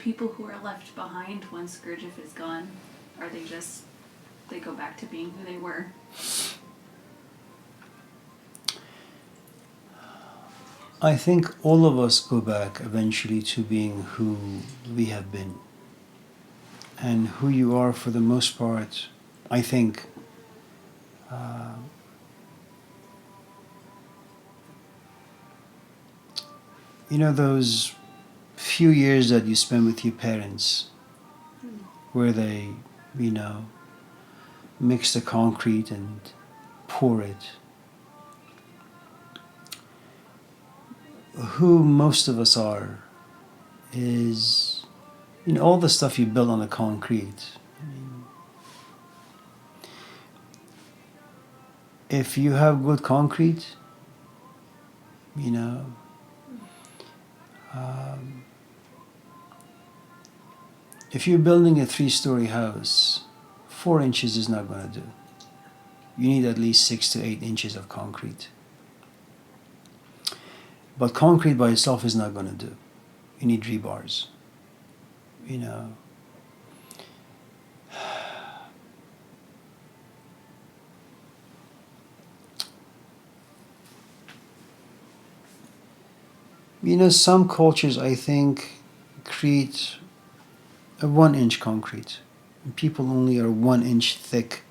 people who are left behind once Gurdjieff is gone, are they go back to being who they were? I think all of us go back eventually to being who we have been. And who you are, for the most part, I think, those few years that you spend with your parents, where they, mix the concrete and pour it. Who most of us are is, all the stuff you build on the concrete. If you have good concrete, if you're building a 3-story house, 4 inches is not going to do. You need at least 6 to 8 inches of concrete. But concrete by itself is not going to do. You need rebars. Some cultures, I think, create a 1-inch concrete. And people only are 1 inch thick.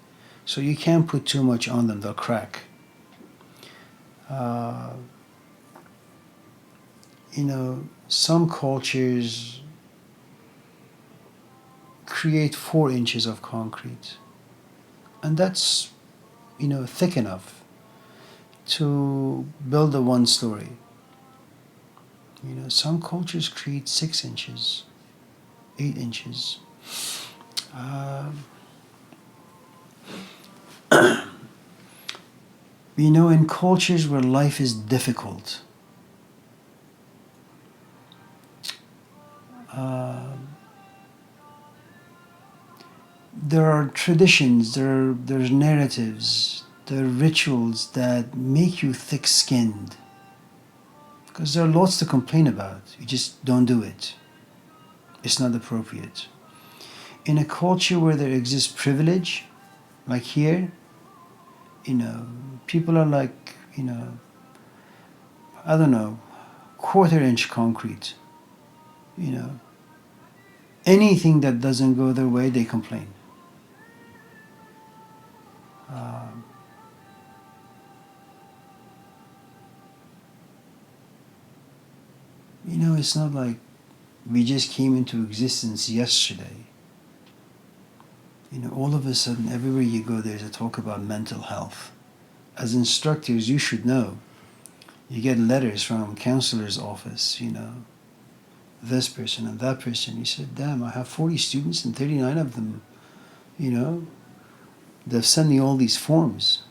So you can't put too much on them, they'll crack. Some cultures create 4 inches of concrete. And that's, thick enough to build a 1-story. Some cultures create 6 inches, 8 inches. In cultures where life is difficult, there are traditions, there's narratives, there are rituals that make you thick-skinned. Because there are lots to complain about. You just don't do it. It's not appropriate. In a culture where there exists privilege, like here, people are like, I don't know, 1/4-inch concrete. Anything that doesn't go their way, they complain. It's not like we just came into existence yesterday. All of a sudden, everywhere you go, there's a talk about mental health. As instructors, you should know. You get letters from counselor's office, this person and that person. You said, damn, I have 40 students and 39 of them, they're sending all these forms.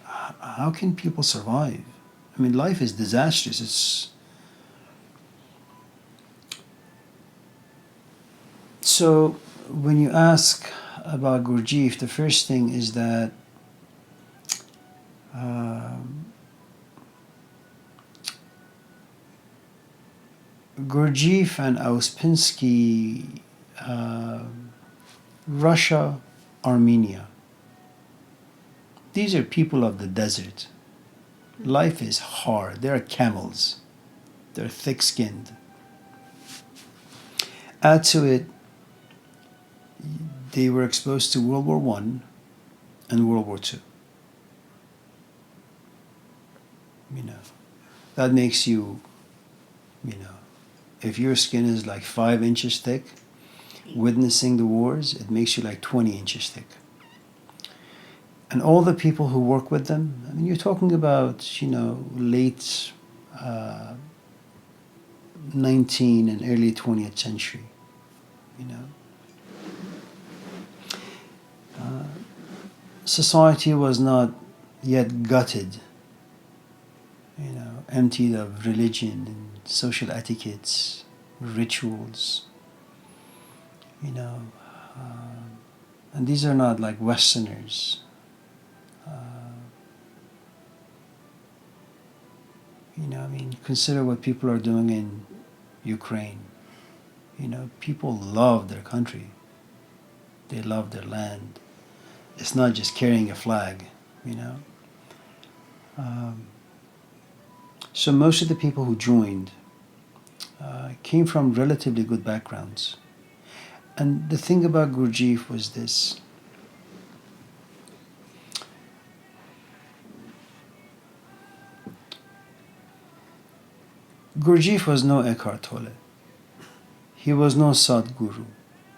How can people survive? I mean, life is disastrous. So when you ask about Gurdjieff, the first thing is that Gurdjieff and Auspensky, Russia, Armenia, these are people of the desert. Life is hard. They're camels. They're thick-skinned. Add to it, they were exposed to World War I and World War II. That makes you, if your skin is like 5 inches thick, witnessing the wars, it makes you like 20 inches thick. And all the people who work with them, I mean, you're talking about, late 19th and early 20th century, Society was not yet gutted, emptied of religion and social etiquettes, rituals, and these are not like Westerners. Consider what people are doing in Ukraine. You know, people love their country. They love their land. It's not just carrying a flag, you know. So most of the people who joined came from relatively good backgrounds. And the thing about Gurdjieff was this. Gurdjieff was no Eckhart Tolle. He was no Sadhguru.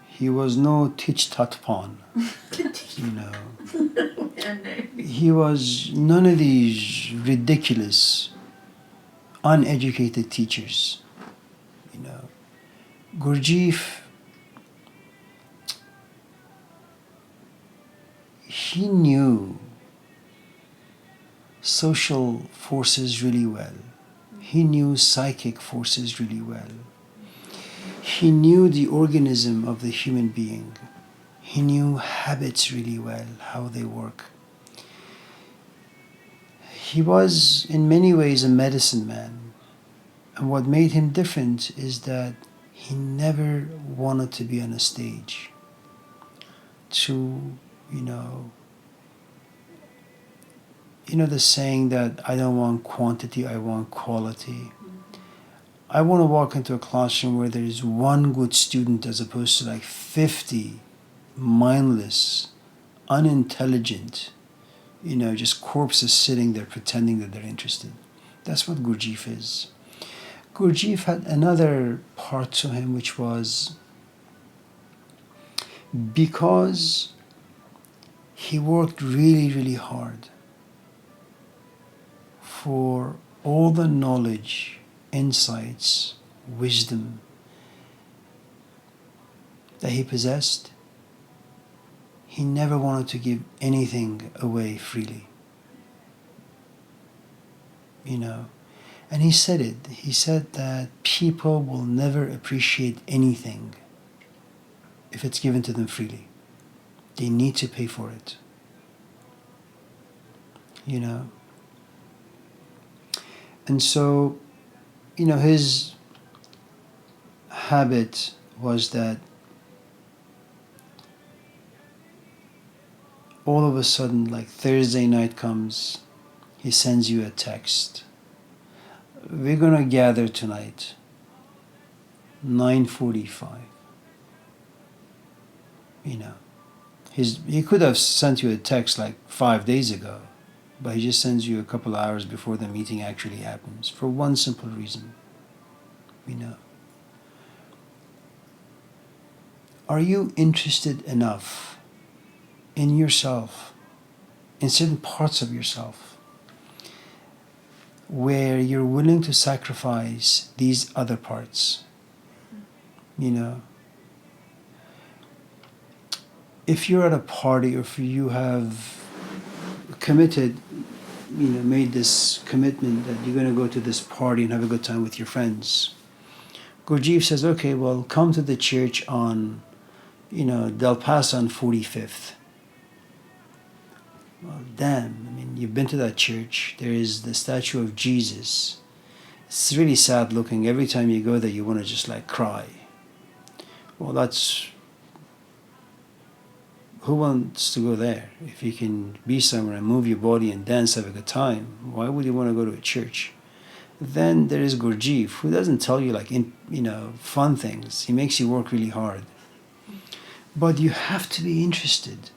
He was no Thich Nhat Hanh. You know. He was none of these ridiculous, uneducated teachers. You know. Gurdjieff, he knew social forces really well. He knew psychic forces really well. He knew the organism of the human being. He knew habits really well, how they work. He was, in many ways, a medicine man. And what made him different is that he never wanted to be on a stage to, you know the saying that I don't want quantity, I want quality. I want to walk into a classroom where there is one good student as opposed to like 50 mindless, unintelligent, just corpses sitting there pretending that they're interested. That's what Gurdjieff is. Gurdjieff had another part to him, which was because he worked really, really hard for all the knowledge, insights, wisdom that he possessed. He never wanted to give anything away freely. And he said it. He said that people will never appreciate anything if it's given to them freely. They need to pay for it. And so, his habit was that all of a sudden, like Thursday night comes, he sends you a text. We're going to gather tonight, 9:45. He could have sent you a text like 5 days ago, but he just sends you a couple hours before the meeting actually happens for one simple reason. Are you interested enough in yourself, in certain parts of yourself, where you're willing to sacrifice these other parts? If you're at a party, or if you have committed, made this commitment that you're going to go to this party and have a good time with your friends, Gurdjieff says, okay, well, come to the church on, Del Paso on 45th. Well, damn, you've been to that church. There is the statue of Jesus. It's really sad looking. Every time you go there, you want to just like cry. Well, who wants to go there? If you can be somewhere and move your body and dance, have a good time, why would you want to go to a church? Then there is Gurdjieff, who doesn't tell you fun things. He makes you work really hard. But you have to be interested.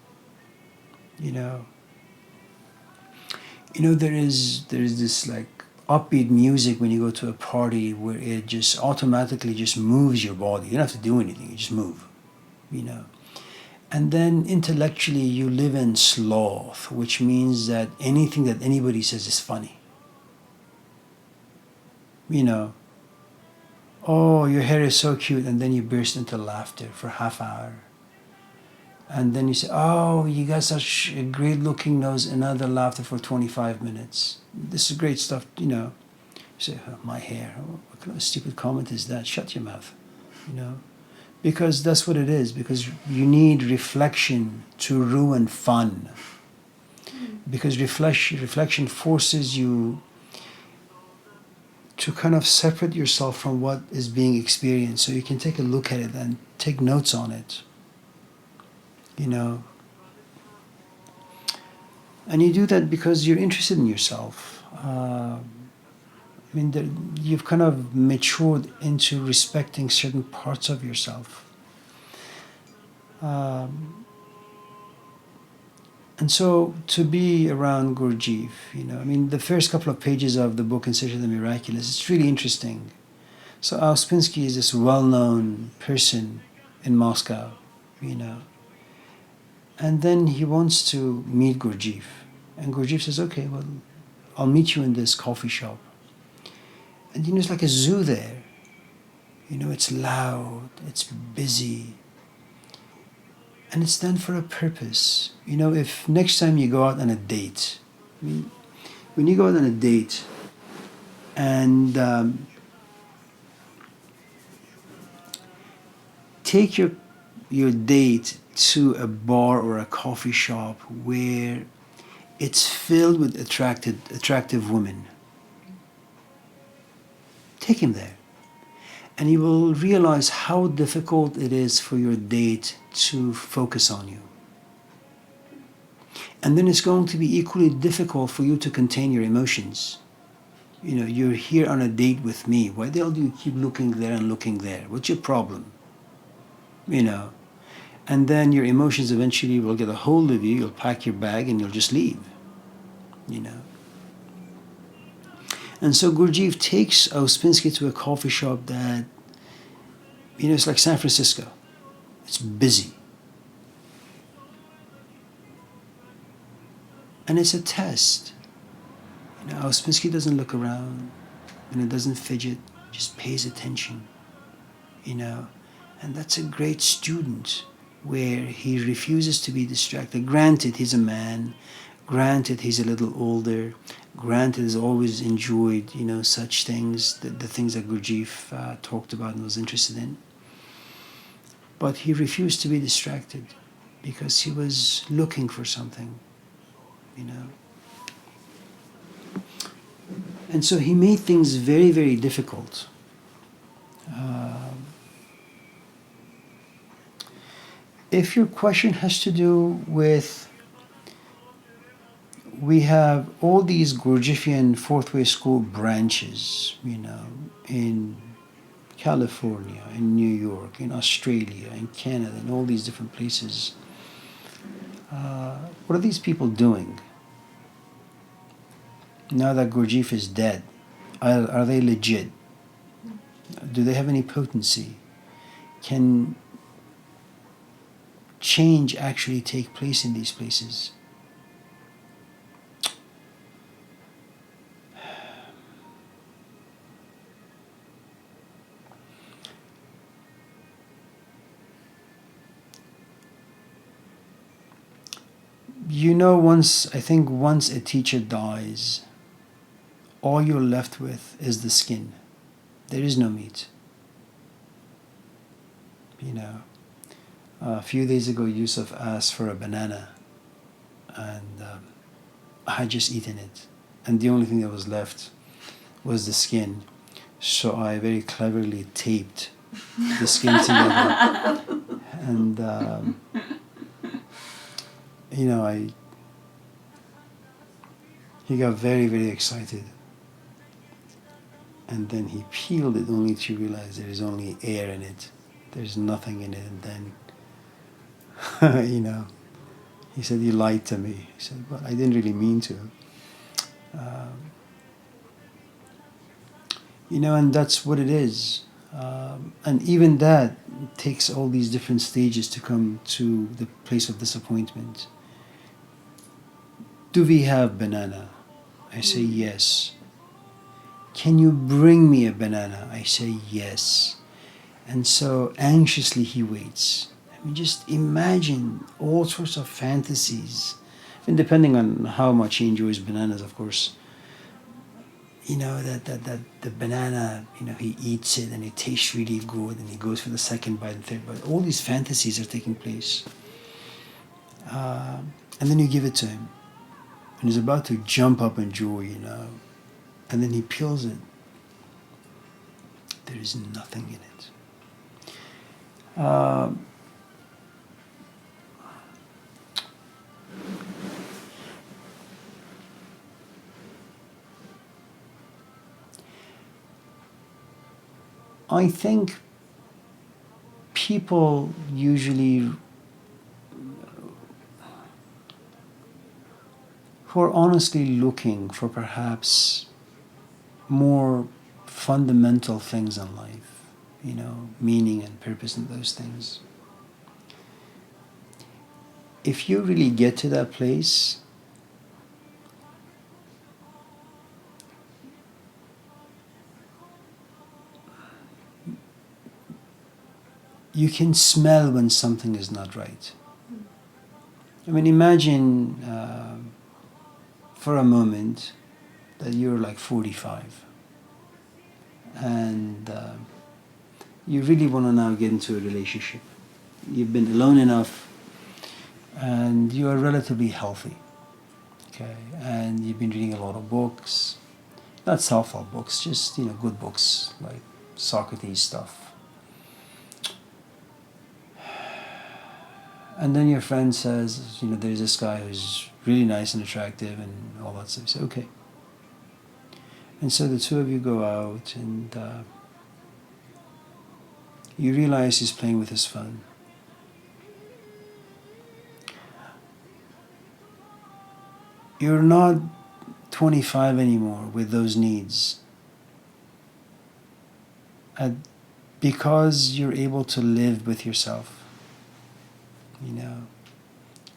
There is this like upbeat music when you go to a party where it just automatically just moves your body. You don't have to do anything, you just move. And then intellectually you live in sloth, which means that anything that anybody says is funny. Oh, your hair is so cute, and then you burst into laughter for half an hour. And then you say, oh, you got such a great looking nose, another laughter for 25 minutes. This is great stuff, You say, oh, my hair, what kind of stupid comment is that? Shut your mouth, Because that's what it is, because you need reflection to ruin fun. Because reflection forces you to kind of separate yourself from what is being experienced, so you can take a look at it and take notes on it. You know, and you do that because you're interested in yourself. I mean, you've kind of matured into respecting certain parts of yourself. And so to be around Gurdjieff, you know, I mean, the first couple of pages of the book In Search of the Miraculous, it's really interesting. So Auspensky is this well-known person in Moscow, you know, and then he wants to meet Gurdjieff. And Gurdjieff says, okay, well, I'll meet you in this coffee shop. And you know, it's like a zoo there. You know, it's loud, it's busy, and it's done for a purpose. You know, if next time you go out on a date, I mean, when you go out on a date and take your date to a bar or a coffee shop where it's filled with attractive women, take him there. And you will realize how difficult it is for your date to focus on you. And then it's going to be equally difficult for you to contain your emotions. You know, you're here on a date with me. Why the hell do you keep looking there and looking there? What's your problem? You know, and then your emotions eventually will get a hold of you. You'll pack your bag and you'll just leave. You know. And so Gurdjieff takes Auspensky to a coffee shop that, you know, it's like San Francisco. It's busy. And it's a test. You know, Auspensky doesn't look around, and it doesn't fidget, just pays attention. You know, and that's a great student, where he refuses to be distracted. Granted, he's a man. Granted, he's a little older. Granted, he's always enjoyed, you know, such things, the things that Gurdjieff talked about and was interested in. But he refused to be distracted because he was looking for something, you know. And so he made things very, very difficult. If your question has to do with, we have all these Gurdjieffian Fourth Way School branches, you know, in California, in New York, in Australia, in Canada, in all these different places. What are these people doing? Now that Gurdjieff is dead, are they legit? Do they have any potency? Can change actually take place in these places? You know, once a teacher dies, all you're left with is the skin. There is no meat. You know, a few days ago, Yusuf asked for a banana, and I had just eaten it, and the only thing that was left was the skin. So I very cleverly taped the skin together, and you know, he got very, very excited. And then he peeled it only to realize there is only air in it. There's nothing in it. And then, you know, he said, you lied to me. He said, well, I didn't really mean to. You know, and that's what it is. And even that takes all these different stages to come to the place of disappointment. Do we have banana? I say yes. Can you bring me a banana? I say yes. And so anxiously he waits. I mean, just imagine all sorts of fantasies. And depending on how much he enjoys bananas, of course. You know, that the banana, you know, he eats it and it tastes really good and he goes for the second bite and third bite. All these fantasies are taking place. And then you give it to him. And he's about to jump up in joy, you know. And then he peels it. There is nothing in it. Uh, I think people usually who are honestly looking for perhaps more fundamental things in life, meaning and purpose and those things. If you really get to that place, you can smell when something is not right. I mean, imagine for a moment that you're like 45 and you really want to now get into a relationship. You've been alone enough and you are relatively healthy, okay? And you've been reading a lot of books, not self-help books, just, good books like Socrates stuff. And then your friend says, there's this guy who's really nice and attractive and all that stuff. You say, okay. And so the two of you go out and you realize he's playing with his phone. You're not 25 anymore with those needs. And because you're able to live with yourself,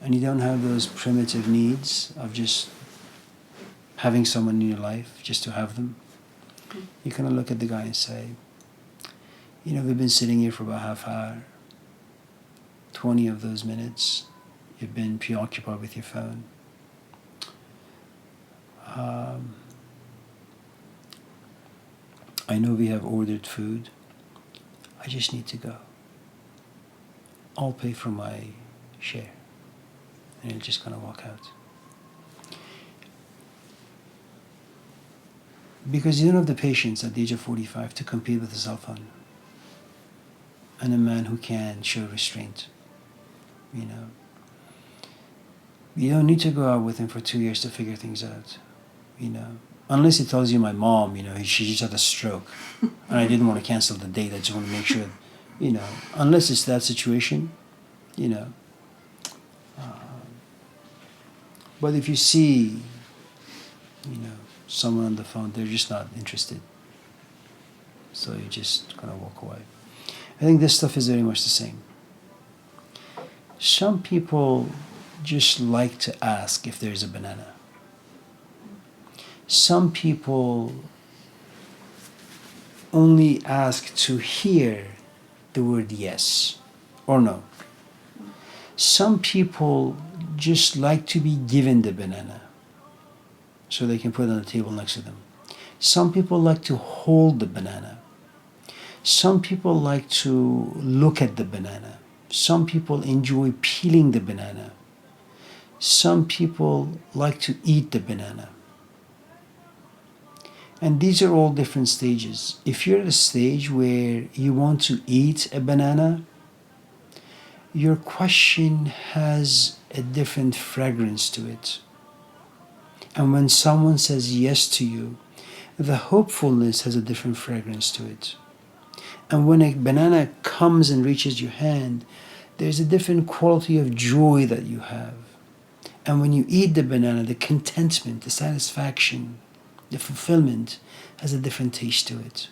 and you don't have those primitive needs of just having someone in your life just to have them. You kind of look at the guy and say, we've been sitting here for about half hour. 20 of those minutes, you've been preoccupied with your phone. I know we have ordered food. I just need to go. I'll pay for my share. And he'll just kind of walk out. Because you don't have the patience at the age of 45 to compete with a cell phone. And a man who can show restraint. You don't need to go out with him for 2 years to figure things out. Unless he tells you, my mom, she just had a stroke. And I didn't want to cancel the date. I just want to make sure, unless it's that situation, But if you see, someone on the phone, they're just not interested. So you just kind of walk away. I think this stuff is very much the same. Some people just like to ask if there's a banana. Some people only ask to hear the word yes or no. Some people just like to be given the banana so they can put it on the table next to them. Some people like to hold the banana. Some people like to look at the banana. Some people enjoy peeling the banana. Some people like to eat the banana. And these are all different stages. If you're at a stage where you want to eat a banana, your question has a different fragrance to it. And when someone says yes to you, the hopefulness has a different fragrance to it. And when a banana comes and reaches your hand, there's a different quality of joy that you have. And when you eat the banana, the contentment, the satisfaction, the fulfillment has a different taste to it,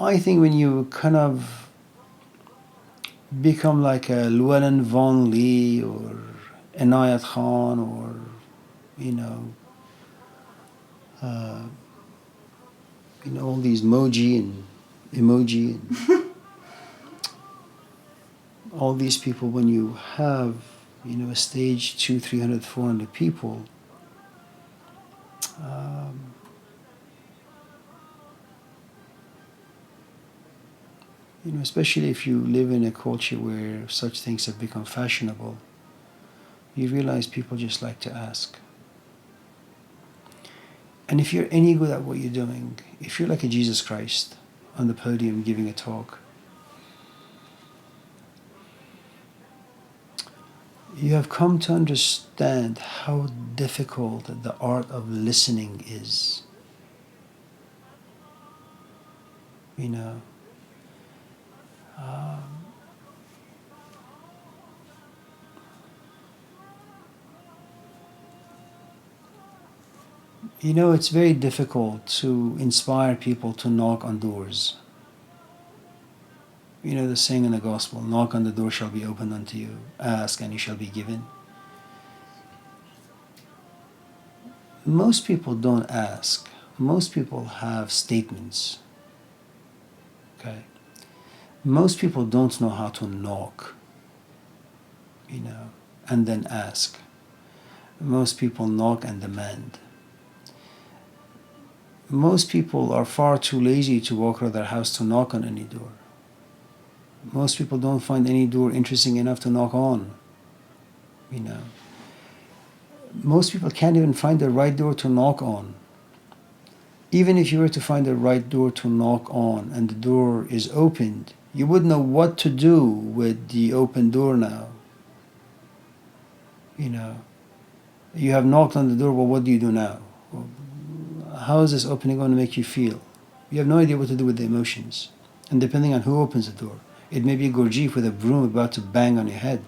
I think when you kind of become like a Llewellyn Vaughan Lee or Inayat Khan or, all these emoji and all these people, when you have, a stage 200, 300, 400 people, especially if you live in a culture where such things have become fashionable, you realize people just like to ask. And if you're any good at what you're doing, if you're like a Jesus Christ on the podium giving a talk, you have come to understand how difficult the art of listening is. You know, it's very difficult to inspire people to knock on doors. You know the saying in the gospel, knock on the door shall be opened unto you, ask and you shall be given. Most people don't ask. Most people have statements. Okay? Most people don't know how to knock, and then ask. Most people knock and demand. Most people are far too lazy to walk around their house to knock on any door. Most people don't find any door interesting enough to knock on. Most people can't even find the right door to knock on. Even if you were to find the right door to knock on and the door is opened, you wouldn't know what to do with the open door now. You have knocked on the door, well, what do you do now? How is this opening going to make you feel? You have no idea what to do with the emotions. And depending on who opens the door, it may be a Gurdjieff with a broom about to bang on your head.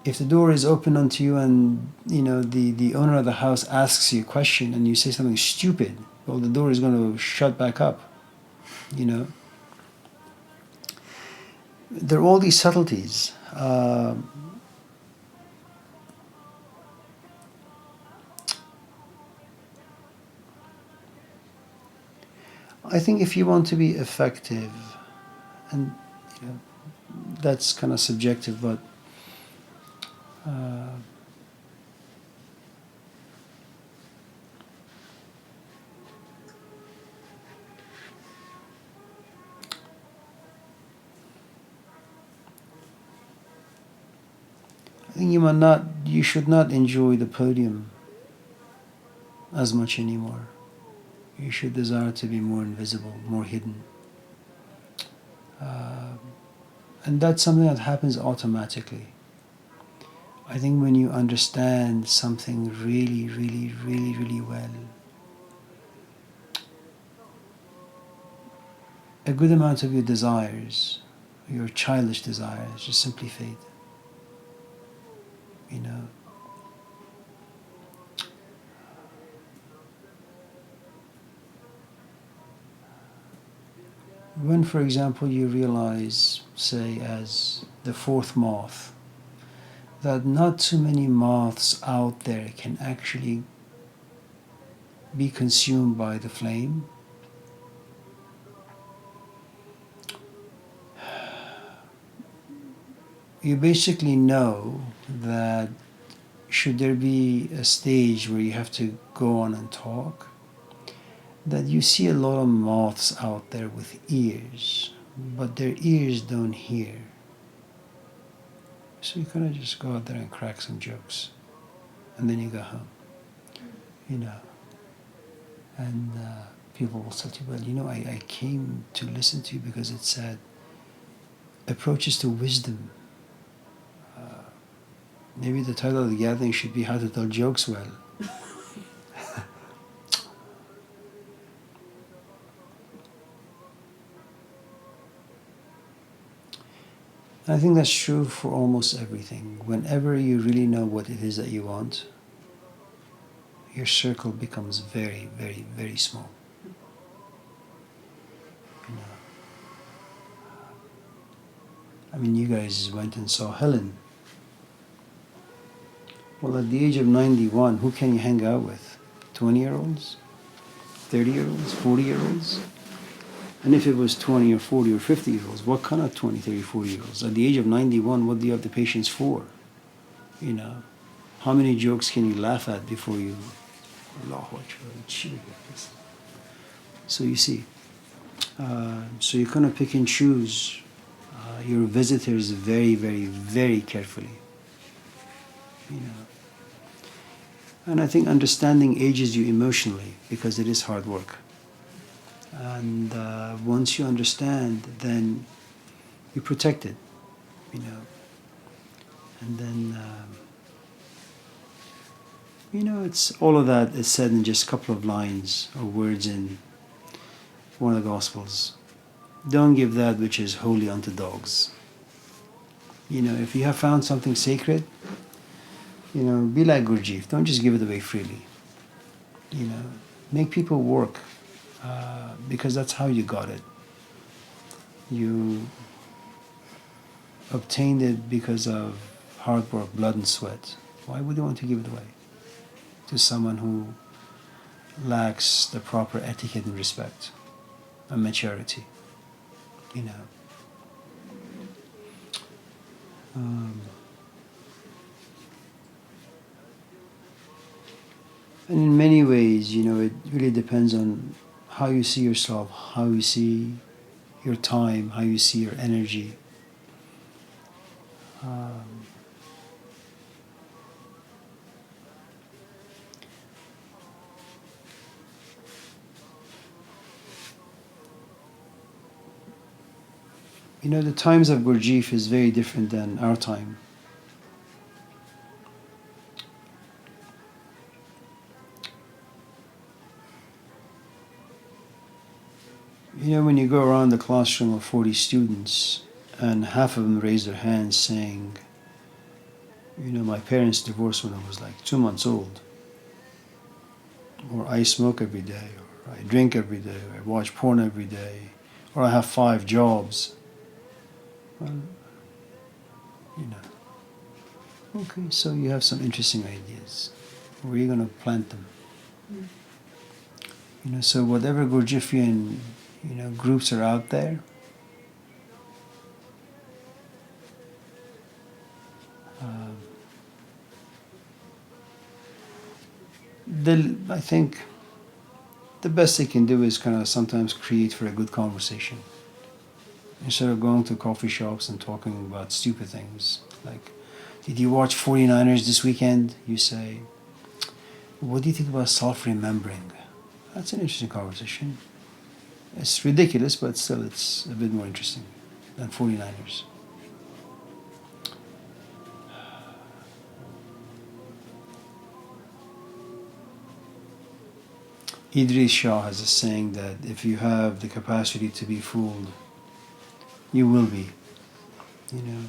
If the door is open unto you and the owner of the house asks you a question and you say something stupid, well, the door is going to shut back up. There are all these subtleties. I think if you want to be effective, and that's kind of subjective, but I think you should not enjoy the podium as much anymore. You should desire to be more invisible, more hidden. And that's something that happens automatically. I think when you understand something really, really, really, really well, a good amount of your desires, your childish desires, just simply fade. When, for example, you realize, say, as the fourth moth, that not too many moths out there can actually be consumed by the flame, you basically know that should there be a stage where you have to go on and talk, that you see a lot of moths out there with ears, but their ears don't hear. So you kind of just go out there and crack some jokes, and then you go home, And people will say to you, well, I came to listen to you because it said approaches to wisdom. Maybe the title of the gathering should be How to Tell Jokes Well. I think that's true for almost everything. Whenever you really know what it is that you want, your circle becomes very, very, very small. I mean, you guys went and saw Helen. Well, at the age of 91, who can you hang out with? 20-year-olds? 30-year-olds? 40-year-olds? And if it was 20 or 40 or 50-year-olds, what kind of 20, 30, 40-year-olds? At the age of 91, what do you have the patience for? How many jokes can you laugh at before you... So you see, so you kind of pick and choose your visitors very, very, very carefully. You know. And I think understanding ages you emotionally because it is hard work. And once you understand, then you protect it, you know. And then, you know, it's all of that is said in just a couple of lines or words in one of the Gospels. Don't give that which is holy unto dogs. You know, if you have found something sacred, you know, be like Gurdjieff. Don't just give it away freely. You know, make people work because that's how you got it. You obtained it because of hard work, blood and sweat. Why would you want to give it away to someone who lacks the proper etiquette and respect and maturity? You know. And in many ways, you know, it really depends on how you see yourself, how you see your time, how you see your energy. You know, the times of Gurdjieff is very different than our time. You know, when you go around the classroom of 40 students and half of them raise their hands saying, you know, my parents divorced when I was like 2 months old, or I smoke every day, or I drink every day, or I watch porn every day, or I have 5 jobs. Well, you know, okay, so you have some interesting ideas. Where are you going to plant them? You know, so whatever Gurdjieffian, you know, groups are out there, I think the best they can do is kind of sometimes create for a good conversation. Instead of going to coffee shops and talking about stupid things, like, did you watch 49ers this weekend? You say, what do you think about self-remembering? That's an interesting conversation. It's ridiculous, but still it's a bit more interesting than 49ers. Idris Shah has a saying that if you have the capacity to be fooled, you will be, you know.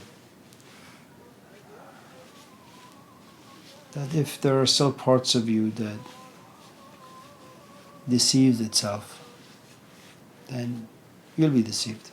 That if there are still parts of you that deceives itself, then you'll be deceived.